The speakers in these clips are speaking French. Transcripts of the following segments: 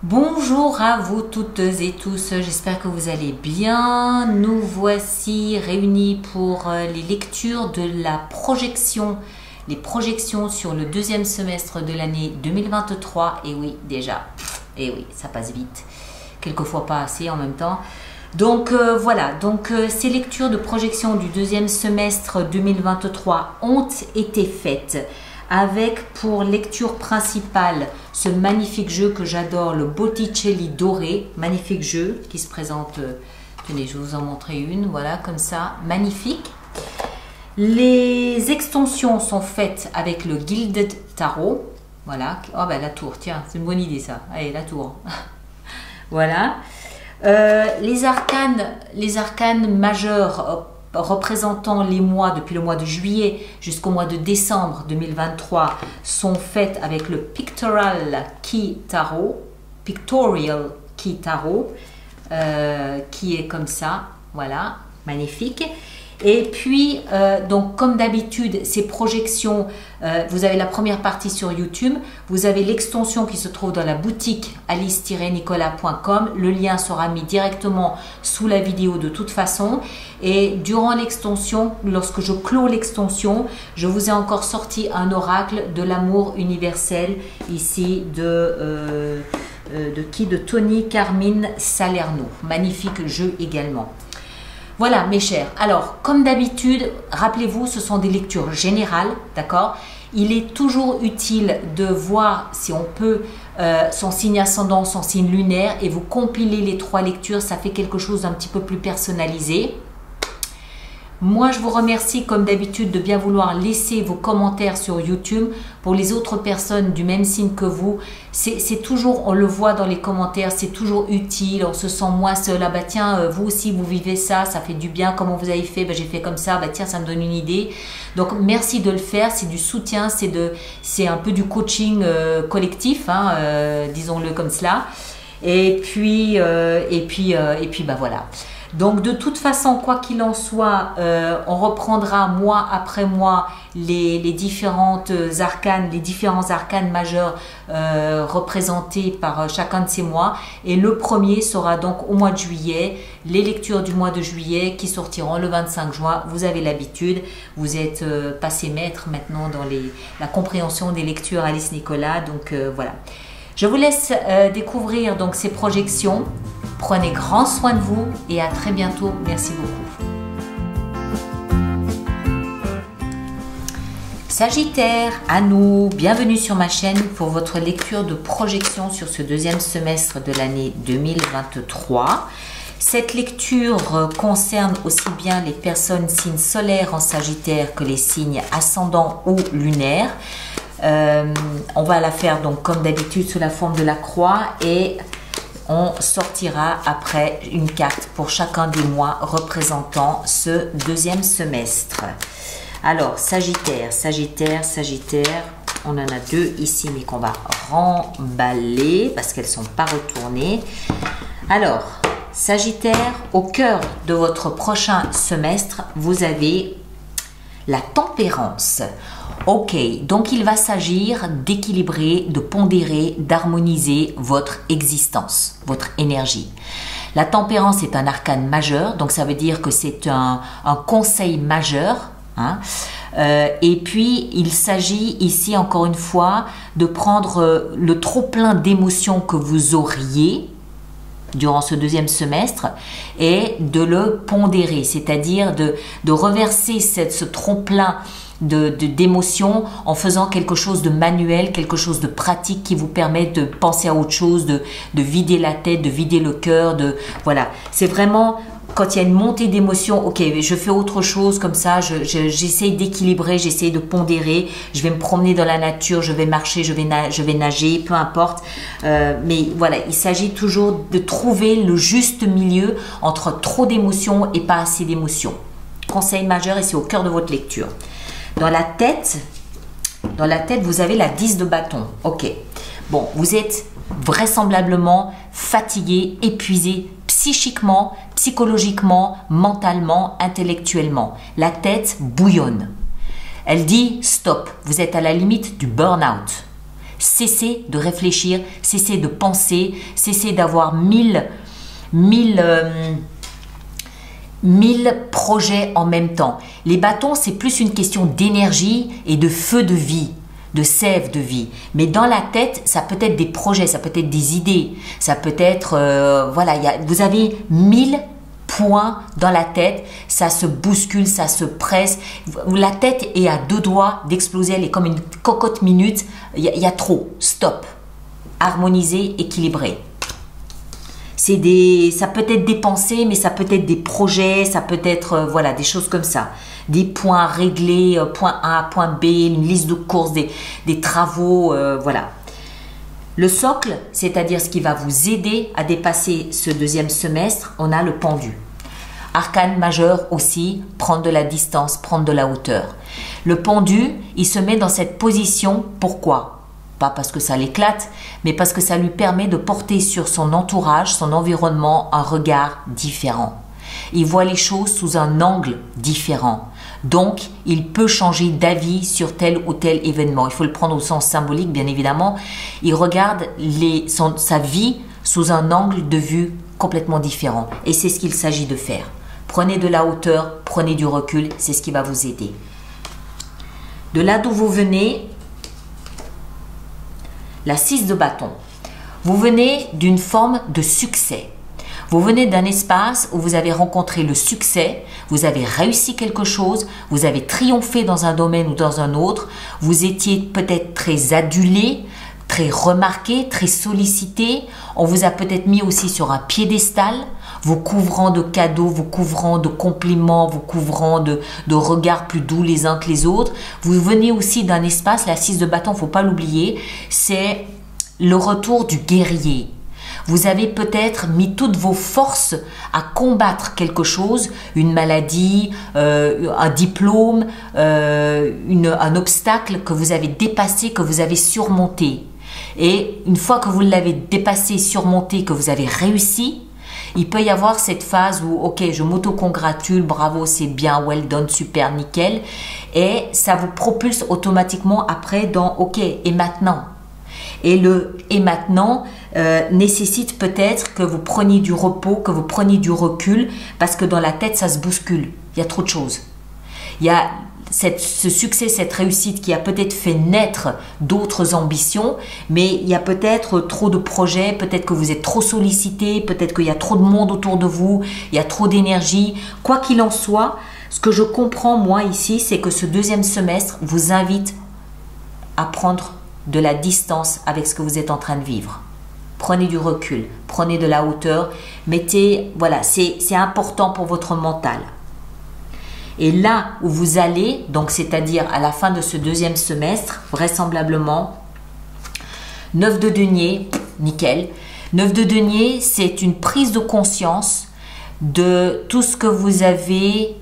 Bonjour à vous toutes et tous, j'espère que vous allez bien. Nous voici réunis pour les lectures de la projection, les projections sur le deuxième semestre de l'année 2023. Et oui, déjà, et oui, ça passe vite, quelquefois pas assez en même temps. Donc voilà, ces lectures de projection du deuxième semestre 2023 ont été faites avec pour lecture principale ce magnifique jeu que j'adore, le Botticelli doré, magnifique jeu qui se présente, tenez, je vais vous en montrer une, voilà, comme ça, magnifique. Les extensions sont faites avec le Gilded Tarot, voilà, oh ben la tour, tiens, c'est une bonne idée ça, allez, la tour, voilà. Les arcanes majeurs représentant les mois depuis le mois de juillet jusqu'au mois de décembre 2023 sont faites avec le Pictorial Key Tarot, qui est comme ça, voilà, magnifique. Et puis, donc comme d'habitude, ces projections, vous avez la première partie sur YouTube, vous avez l'extension qui se trouve dans la boutique alice-nicolas.com. Le lien sera mis directement sous la vidéo de toute façon. Et durant l'extension, lorsque je clôt l'extension, je vous ai encore sorti un oracle de l'amour universel ici de Tony Carmine Salerno. Magnifique jeu également. Voilà mes chers, alors comme d'habitude, rappelez-vous, ce sont des lectures générales, d'accord? Il est toujours utile de voir si on peut son signe ascendant, son signe lunaire, et vous compilez les trois lectures, ça fait quelque chose d'un petit peu plus personnalisé. Moi, je vous remercie comme d'habitude de bien vouloir laisser vos commentaires sur YouTube. Pour les autres personnes du même signe que vous, c'est toujours, on le voit dans les commentaires, c'est toujours utile, on se sent moins seul. Ah bah tiens, vous aussi vous vivez ça, ça fait du bien, comment vous avez fait? Bah, j'ai fait comme ça, bah tiens, ça me donne une idée. Donc merci de le faire, c'est du soutien, c'est un peu du coaching collectif, hein, disons-le comme cela. Et puis bah voilà. Donc de toute façon, quoi qu'il en soit, on reprendra mois après mois les différents arcanes majeurs représentés par chacun de ces mois. Et le premier sera donc au mois de juillet, les lectures du mois de juillet qui sortiront le 25 juin. Vous avez l'habitude, vous êtes passé maître maintenant dans la compréhension des lectures Alice Nicolas. Donc voilà. Je vous laisse découvrir donc ces projections. Prenez grand soin de vous et à très bientôt. Merci beaucoup. Sagittaire, à nous, bienvenue sur ma chaîne pour votre lecture de projection sur ce deuxième semestre de l'année 2023. Cette lecture concerne aussi bien les personnes signes solaires en Sagittaire que les signes ascendants ou lunaires. On va la faire donc comme d'habitude sous la forme de la croix et on sortira après une carte pour chacun des mois représentant ce deuxième semestre. Alors Sagittaire, on en a deux ici mais qu'on va remballer parce qu'elles ne sont pas retournées. Alors Sagittaire, au cœur de votre prochain semestre, vous avez la tempérance. Ok, donc il va s'agir d'équilibrer, de pondérer, d'harmoniser votre existence, votre énergie. La tempérance est un arcane majeur, donc ça veut dire que c'est un conseil majeur. Hein. Et puis, il s'agit ici, encore une fois, de prendre le trop-plein d'émotions que vous auriez durant ce deuxième semestre et de le pondérer, c'est-à-dire de reverser ce trop-plein d'émotions en faisant quelque chose de manuel, quelque chose de pratique qui vous permet de penser à autre chose, de vider la tête, de vider le cœur, voilà. C'est vraiment quand il y a une montée d'émotions, ok, je fais autre chose comme ça, j'essaye d'équilibrer, j'essaye de pondérer, je vais me promener dans la nature, je vais marcher, je vais nager, peu importe. Mais voilà, il s'agit toujours de trouver le juste milieu entre trop d'émotions et pas assez d'émotions. Conseil majeur, et c'est au cœur de votre lecture. Dans la tête, vous avez la 10 de bâton. Ok. Bon, vous êtes vraisemblablement fatigué, épuisé psychiquement, psychologiquement, mentalement, intellectuellement. La tête bouillonne. Elle dit stop, vous êtes à la limite du burn-out. cessez de réfléchir, cessez de penser, cessez d'avoir mille projets en même temps. Les bâtons, c'est plus une question d'énergie et de feu de vie, de sève de vie. Mais dans la tête, ça peut être des projets, ça peut être des idées, ça peut être, voilà, vous avez 1000 points dans la tête, ça se bouscule, ça se presse. La tête est à 2 doigts d'exploser, elle est comme une cocotte minute. Il y a trop, stop. Harmonisé, équilibré. Ça peut être des pensées, mais ça peut être des projets, ça peut être voilà, des choses comme ça. Des points réglés, point A, point B, une liste de courses, des travaux, voilà. Le socle, c'est-à-dire ce qui va vous aider à dépasser ce deuxième semestre, on a le pendu. Arcane majeur aussi, prendre de la distance, prendre de la hauteur. Le pendu, il se met dans cette position, pourquoi ? Pas parce que ça l'éclate, mais parce que ça lui permet de porter sur son entourage, son environnement, un regard différent. Il voit les choses sous un angle différent. Donc, il peut changer d'avis sur tel ou tel événement. Il faut le prendre au sens symbolique, bien évidemment. Il regarde sa vie sous un angle de vue complètement différent. Et c'est ce qu'il s'agit de faire. Prenez de la hauteur, prenez du recul, c'est ce qui va vous aider. De là d'où vous venez, la 6 de bâton. Vous venez d'une forme de succès. Vous venez d'un espace où vous avez rencontré le succès, vous avez réussi quelque chose, vous avez triomphé dans un domaine ou dans un autre, vous étiez peut-être très adulé, très remarqué, très sollicité, on vous a peut-être mis aussi sur un piédestal, vous couvrant de cadeaux, vous couvrant de compliments, vous couvrant de regards plus doux les uns que les autres. Vous venez aussi d'un espace, la 6 de bâton, il ne faut pas l'oublier, c'est le retour du guerrier. Vous avez peut-être mis toutes vos forces à combattre quelque chose, une maladie, un diplôme, un obstacle que vous avez dépassé, que vous avez surmonté. Et une fois que vous l'avez dépassé, surmonté, que vous avez réussi, il peut y avoir cette phase où, ok, je m'auto-congratule, bravo, c'est bien, well done, super, nickel. Et ça vous propulse automatiquement après dans, ok, et maintenant ? Et le « et maintenant » nécessite peut-être que vous preniez du repos, que vous preniez du recul, parce que dans la tête, ça se bouscule. Il y a trop de choses. Il y a ce succès, cette réussite qui a peut-être fait naître d'autres ambitions, mais il y a peut-être trop de projets, peut-être que vous êtes trop sollicité, peut-être qu'il y a trop de monde autour de vous, il y a trop d'énergie. Quoi qu'il en soit, ce que je comprends moi ici, c'est que ce deuxième semestre vous invite à prendre de la distance avec ce que vous êtes en train de vivre. Prenez du recul, prenez de la hauteur, mettez, voilà, c'est important pour votre mental. Et là où vous allez, donc c'est-à-dire à la fin de ce deuxième semestre, vraisemblablement, 9 de denier, nickel. 9 de denier, c'est une prise de conscience de tout ce que vous avez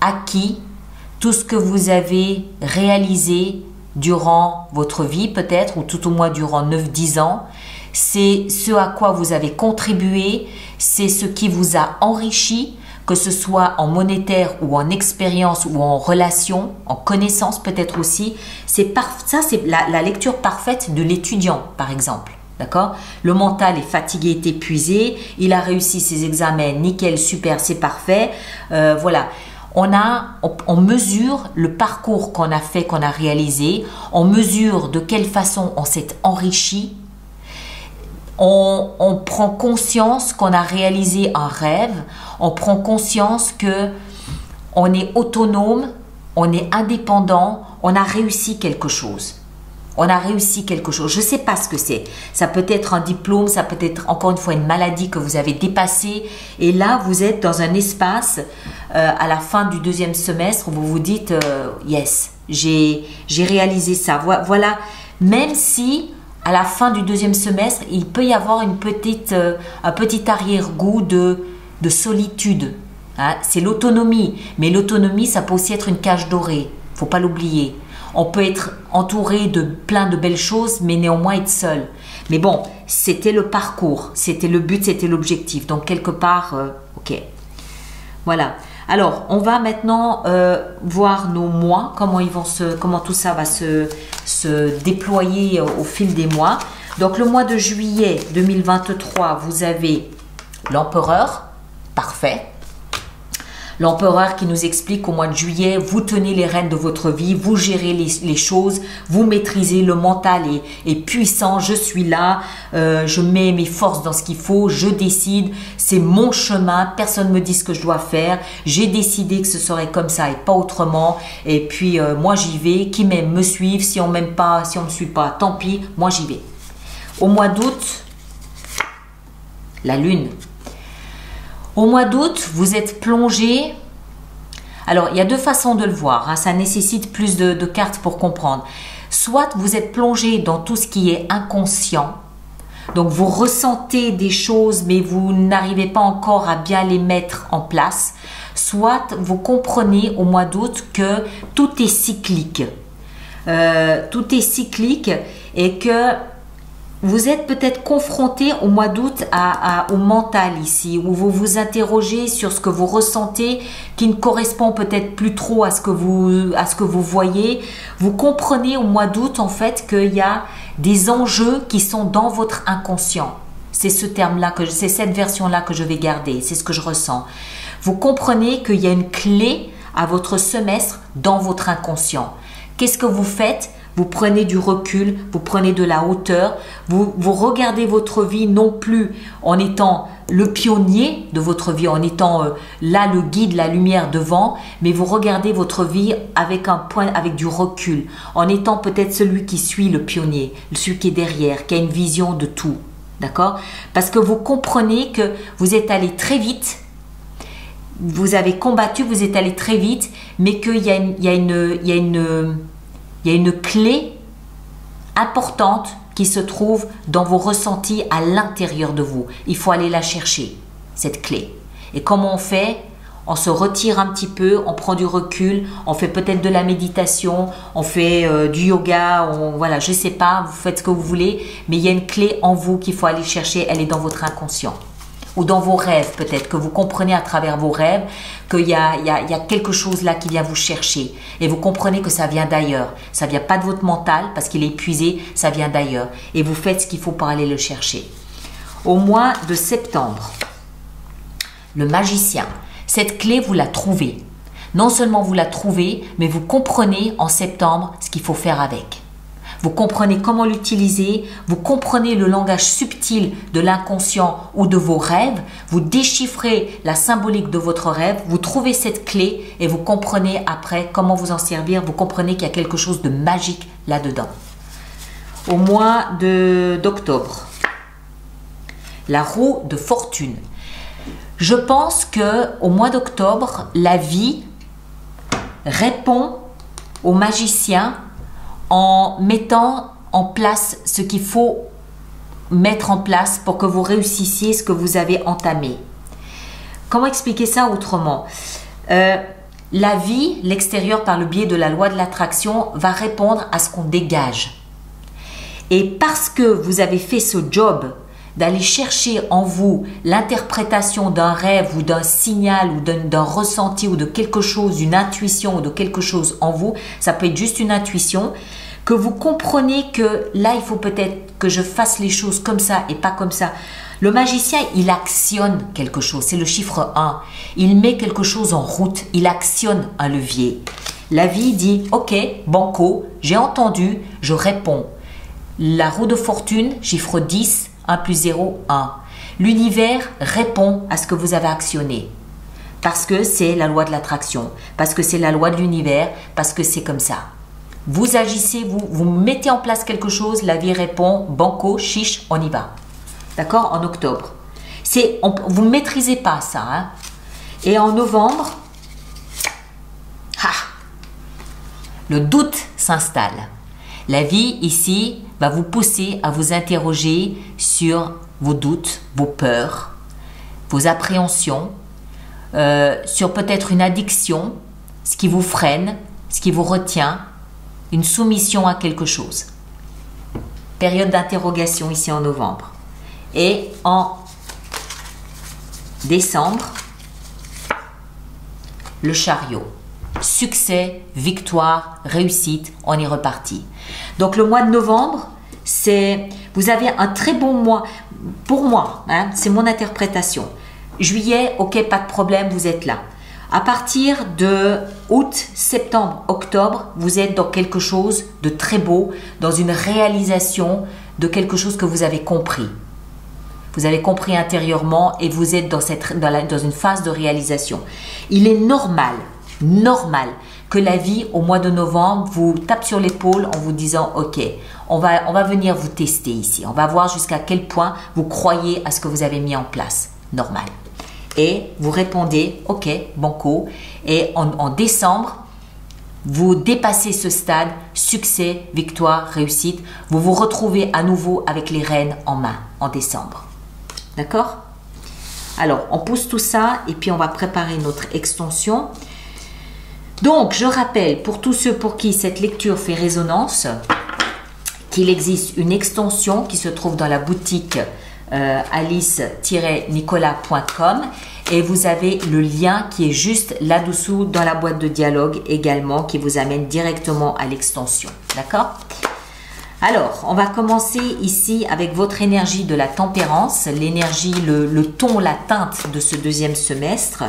acquis, tout ce que vous avez réalisé durant votre vie peut-être, ou tout au moins durant 9-10 ans. C'est ce à quoi vous avez contribué, c'est ce qui vous a enrichi, que ce soit en monétaire ou en expérience ou en relation, en connaissance peut-être aussi. Ça, c'est la lecture parfaite de l'étudiant, par exemple. D'accord ? Le mental est fatigué, est épuisé, il a réussi ses examens, nickel, super, c'est parfait. Voilà. On mesure le parcours qu'on a fait, qu'on a réalisé, on mesure de quelle façon on s'est enrichi, on prend conscience qu'on a réalisé un rêve, on prend conscience que on est autonome, on est indépendant, on a réussi quelque chose. On a réussi quelque chose. Je ne sais pas ce que c'est. Ça peut être un diplôme, ça peut être encore une fois une maladie que vous avez dépassée. Et là, vous êtes dans un espace à la fin du deuxième semestre où vous vous dites yes, j'ai réalisé ça. Voilà. Même si à la fin du deuxième semestre, il peut y avoir un petit arrière-goût de solitude. Hein? C'est l'autonomie. Mais l'autonomie, ça peut aussi être une cage dorée. Il ne faut pas l'oublier. On peut être entouré de plein de belles choses, mais néanmoins être seul. Mais bon, c'était le parcours, c'était le but, c'était l'objectif. Donc quelque part, ok. Voilà. Alors, on va maintenant voir nos mois, comment tout ça va se déployer au fil des mois. Donc, le mois de juillet 2023, vous avez l'empereur, parfait. L'empereur qui nous explique qu'au mois de juillet, vous tenez les rênes de votre vie, vous gérez les choses, vous maîtrisez, le mental est puissant, je suis là, je mets mes forces dans ce qu'il faut, je décide, c'est mon chemin, personne ne me dit ce que je dois faire, j'ai décidé que ce serait comme ça et pas autrement, et puis moi j'y vais, qui m'aime me suivent, si on m'aime pas, si on me suit pas, tant pis, moi j'y vais. Au mois d'août, la lune. Au mois d'août, vous êtes plongé. Alors, il y a deux façons de le voir. Hein, ça nécessite plus de cartes pour comprendre. Soit vous êtes plongé dans tout ce qui est inconscient. Donc, vous ressentez des choses, mais vous n'arrivez pas encore à bien les mettre en place. Soit vous comprenez au mois d'août que tout est cyclique. Tout est cyclique et que vous êtes peut-être confronté au mois d'août au mental ici, où vous vous interrogez sur ce que vous ressentez qui ne correspond peut-être plus trop à ce que vous voyez. Vous comprenez au mois d'août en fait qu'il y a des enjeux qui sont dans votre inconscient. C'est ce terme-là, c'est cette version-là que je vais garder, c'est ce que je ressens. Vous comprenez qu'il y a une clé à votre semestre dans votre inconscient. Qu'est-ce que vous faites ? Vous prenez du recul, vous prenez de la hauteur, vous regardez votre vie non plus en étant le pionnier de votre vie, en étant là le guide, la lumière devant, mais vous regardez votre vie avec du recul, en étant peut-être celui qui suit le pionnier, celui qui est derrière, qui a une vision de tout, d'accord? Parce que vous comprenez que vous êtes allé très vite, vous avez combattu, vous êtes allé très vite, mais qu'il y a une clé importante qui se trouve dans vos ressentis à l'intérieur de vous. Il faut aller la chercher, cette clé. Et comment on fait? On se retire un petit peu, on prend du recul, on fait peut-être de la méditation, on fait du yoga, voilà, je ne sais pas, vous faites ce que vous voulez, mais il y a une clé en vous qu'il faut aller chercher, elle est dans votre inconscient. Ou dans vos rêves peut-être, que vous comprenez à travers vos rêves qu'il y a quelque chose là qui vient vous chercher. Et vous comprenez que ça vient d'ailleurs. Ça ne vient pas de votre mental parce qu'il est épuisé, ça vient d'ailleurs. Et vous faites ce qu'il faut pour aller le chercher. Au mois de septembre, le magicien, cette clé vous la trouvez. Non seulement vous la trouvez, mais vous comprenez en septembre ce qu'il faut faire avec. Vous comprenez comment l'utiliser, vous comprenez le langage subtil de l'inconscient ou de vos rêves, vous déchiffrez la symbolique de votre rêve, vous trouvez cette clé et vous comprenez après comment vous en servir, vous comprenez qu'il y a quelque chose de magique là-dedans. Au mois d'octobre, la roue de fortune. Je pense qu'au mois d'octobre, la vie répond au magicien en mettant en place ce qu'il faut mettre en place pour que vous réussissiez ce que vous avez entamé. Comment expliquer ça autrement? La vie, l'extérieur par le biais de la loi de l'attraction, va répondre à ce qu'on dégage. Et parce que vous avez fait ce job d'aller chercher en vous l'interprétation d'un rêve ou d'un signal ou d'un ressenti ou de quelque chose, d'une intuition ou de quelque chose en vous, ça peut être juste une intuition, que vous comprenez que là, il faut peut-être que je fasse les choses comme ça et pas comme ça. Le magicien, il actionne quelque chose, c'est le chiffre 1. Il met quelque chose en route, il actionne un levier. La vie dit, ok, banco, j'ai entendu, je réponds. La roue de fortune, chiffre 10, 1 plus 0, 1. L'univers répond à ce que vous avez actionné. Parce que c'est la loi de l'attraction, parce que c'est la loi de l'univers, parce que c'est comme ça. Vous agissez, vous mettez en place quelque chose, la vie répond, banco, chiche, on y va. D'accord? En octobre. Vous ne maîtrisez pas ça. Hein? Et en novembre, le doute s'installe. La vie ici va vous pousser à vous interroger sur vos doutes, vos peurs, vos appréhensions, sur peut-être une addiction, ce qui vous freine, ce qui vous retient, une soumission à quelque chose. Période d'interrogation ici en novembre. Et en décembre, le chariot. Succès, victoire, réussite, on est reparti. Donc le mois de novembre, vous avez un très bon mois. Pour moi, hein, c'est mon interprétation. Juillet, ok, pas de problème, vous êtes là. À partir de août, septembre, octobre, vous êtes dans quelque chose de très beau, dans une réalisation de quelque chose que vous avez compris. Vous avez compris intérieurement et vous êtes dans une phase de réalisation. Il est normal que la vie au mois de novembre vous tape sur l'épaule en vous disant ok, on va venir vous tester ici. On va voir jusqu'à quel point vous croyez à ce que vous avez mis en place. Normal. Et vous répondez ok, banco. Et en décembre, vous dépassez ce stade, succès, victoire, réussite. Vous vous retrouvez à nouveau avec les rênes en main en décembre. D'accord? Alors, on pousse tout ça et puis on va préparer notre extension. Donc, je rappelle pour tous ceux pour qui cette lecture fait résonance qu'il existe une extension qui se trouve dans la boutique alice-nicolas.com et vous avez le lien qui est juste là-dessous dans la boîte de dialogue également qui vous amène directement à l'extension. D'accord? Alors, on va commencer ici avec votre énergie de la tempérance, l'énergie, le ton, la teinte de ce deuxième semestre.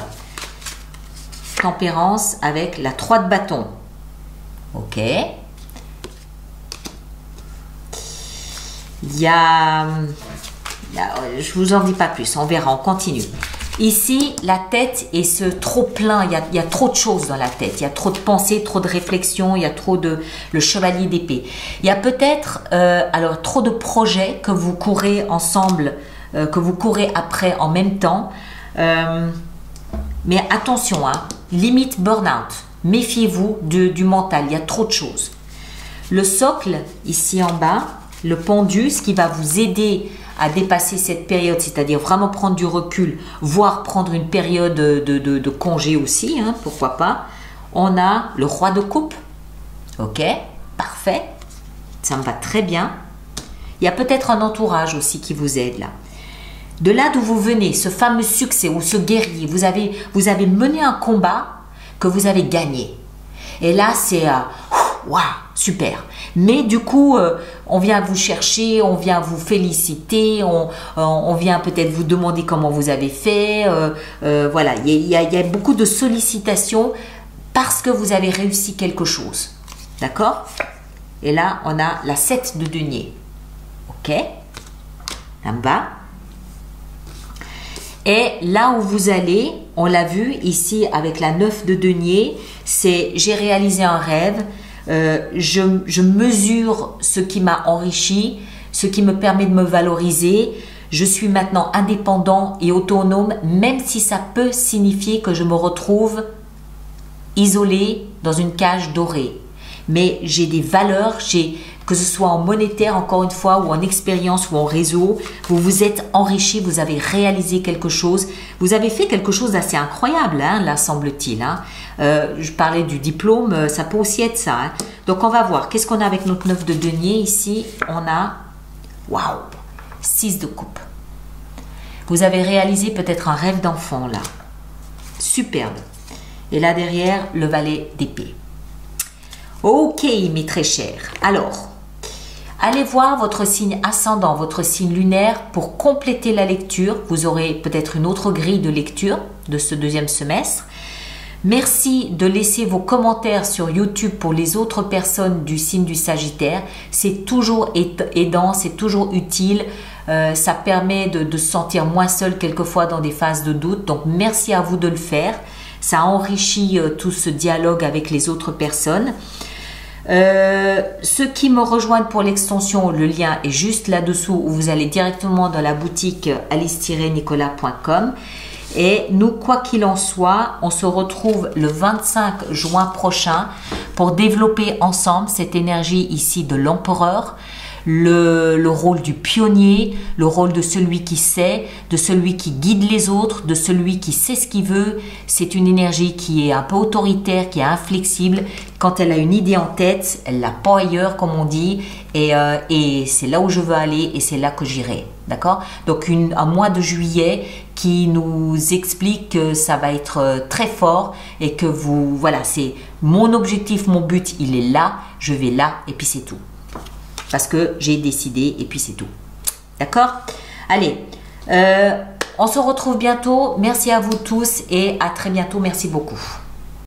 Tempérance avec la 3 de bâton. Ok. Je vous en dis pas plus, on verra, on continue. Ici, la tête est ce trop plein, il y a trop de choses dans la tête, il y a trop de pensées, trop de réflexions, il y a trop de... Le chevalier d'épée. Il y a peut-être alors trop de projets que vous courez ensemble, que vous courez après en même temps. Mais attention, hein, limite burn-out. Méfiez-vous du mental, il y a trop de choses. Le socle, ici en bas, le pendu, ce qui va vous aider à dépasser cette période, c'est-à-dire vraiment prendre du recul, voire prendre une période de congé aussi, hein, pourquoi pas. On a le roi de coupe. Ok, parfait. Ça me va très bien. Il y a peut-être un entourage aussi qui vous aide là. De là d'où vous venez, ce fameux succès ou ce guerrier, vous avez mené un combat que vous avez gagné. Et là, c'est waouh, super. Mais du coup, on vient vous chercher, on vient vous féliciter, on vient peut-être vous demander comment vous avez fait. Voilà, il y a beaucoup de sollicitations parce que vous avez réussi quelque chose. D'accord? Et là, on a la 7 de denier. Ok? En bas. Et là où vous allez, on l'a vu ici avec la 9 de denier, c'est j'ai réalisé un rêve, je mesure ce qui m'a enrichi, ce qui me permet de me valoriser, je suis maintenant indépendant et autonome, même si ça peut signifier que je me retrouve isolé dans une cage dorée. Mais j'ai des valeurs, que ce soit en monétaire encore une fois ou en expérience ou en réseau, vous vous êtes enrichi, vous avez réalisé quelque chose, vous avez fait quelque chose d'assez incroyable, hein, là semble-t-il. Hein. Je parlais du diplôme, ça peut aussi être ça. Hein. Donc on va voir, qu'est-ce qu'on a avec notre 9 de denier ici? On a, waouh, 6 de coupe. Vous avez réalisé peut-être un rêve d'enfant là. Superbe. Et là derrière, le valet d'épée. Ok, mes très chers. Alors, allez voir votre signe ascendant, votre signe lunaire pour compléter la lecture. Vous aurez peut-être une autre grille de lecture de ce deuxième semestre. Merci de laisser vos commentaires sur YouTube pour les autres personnes du signe du Sagittaire. C'est toujours aidant, c'est toujours utile. Ça permet de se sentir moins seul quelquefois dans des phases de doute. Donc, merci à vous de le faire. Ça enrichit tout ce dialogue avec les autres personnes. Ceux qui me rejoignent pour l'extension, le lien est juste là-dessous où vous allez directement dans la boutique alice-nicolas.com. Et nous, quoi qu'il en soit, on se retrouve le 25 juin prochain pour développer ensemble cette énergie ici de l'empereur, le rôle du pionnier, le rôle de celui qui sait, de celui qui guide les autres, de celui qui sait ce qu'il veut. C'est une énergie qui est un peu autoritaire, qui est inflexible. Quand elle a une idée en tête, elle l'a pas ailleurs, comme on dit. Et c'est là où je veux aller et c'est là que j'irai. D'accord? Donc un mois de juillet qui nous explique que ça va être très fort et que voilà, c'est mon objectif, mon but, il est là, je vais là et puis c'est tout. Parce que j'ai décidé et puis c'est tout. D'accord? Allez, on se retrouve bientôt. Merci à vous tous et à très bientôt. Merci beaucoup.